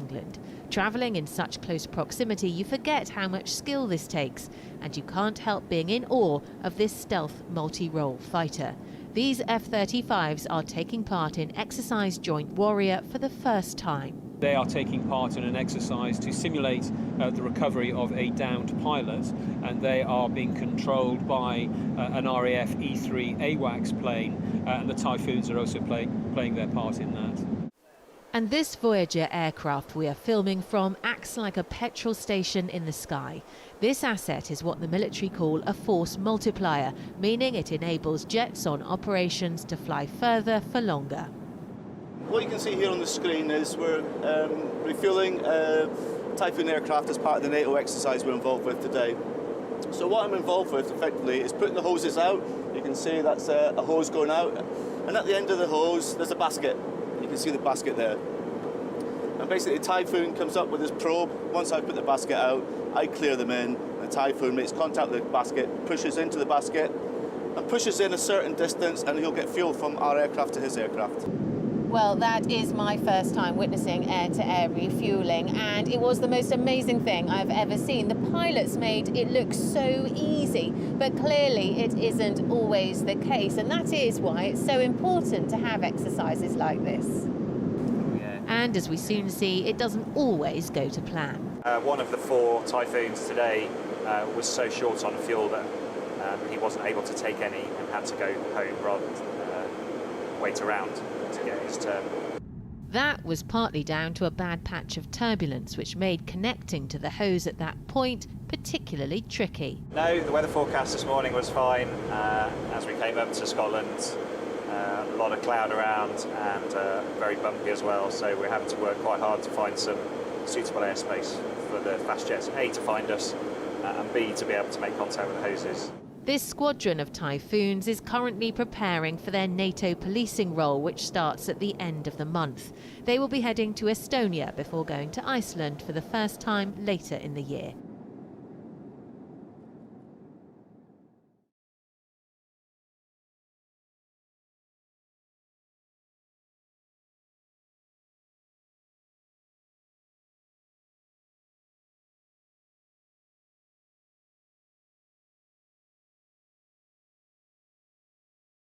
England. Travelling in such close proximity, you forget how much skill this takes, and you can't help being in awe of this stealth multi-role fighter. These F-35s are taking part in Exercise Joint Warrior for the first time. They are taking part in an exercise to simulate the recovery of a downed pilot, and they are being controlled by an RAF E3 AWACS plane, and the Typhoons are also playing their part in that. And this Voyager aircraft we are filming from acts like a petrol station in the sky. This asset is what the military call a force multiplier, meaning it enables jets on operations to fly further for longer. What you can see here on the screen is we're refueling a Typhoon aircraft as part of the NATO exercise we're involved with today. So what I'm involved with effectively is putting the hoses out. You can see that's a hose going out, and at the end of the hose there's a basket. You can see the basket there. And basically the Typhoon comes up with his probe. Once I put the basket out, I clear them in. The Typhoon makes contact with the basket, pushes into the basket, and pushes in a certain distance, and he'll get fuel from our aircraft to his aircraft. Well, that is my first time witnessing air-to-air refueling, and it was the most amazing thing I've ever seen. The pilots made it look so easy, but clearly it isn't always the case, and that is why it's so important to have exercises like this. And as we soon see, it doesn't always go to plan. One of the 4 Typhoons today was so short on fuel that he wasn't able to take any and had to go home rather than wait around to get his turn. That was partly down to a bad patch of turbulence, which made connecting to the hose at that point particularly tricky. No, the weather forecast this morning was fine as we came up to Scotland. A lot of cloud around and very bumpy as well, so we're having to work quite hard to find some suitable airspace for the fast jets, A, to find us, and B, to be able to make contact with the hoses. This squadron of Typhoons is currently preparing for their NATO policing role, which starts at the end of the month. They will be heading to Estonia before going to Iceland for the first time later in the year.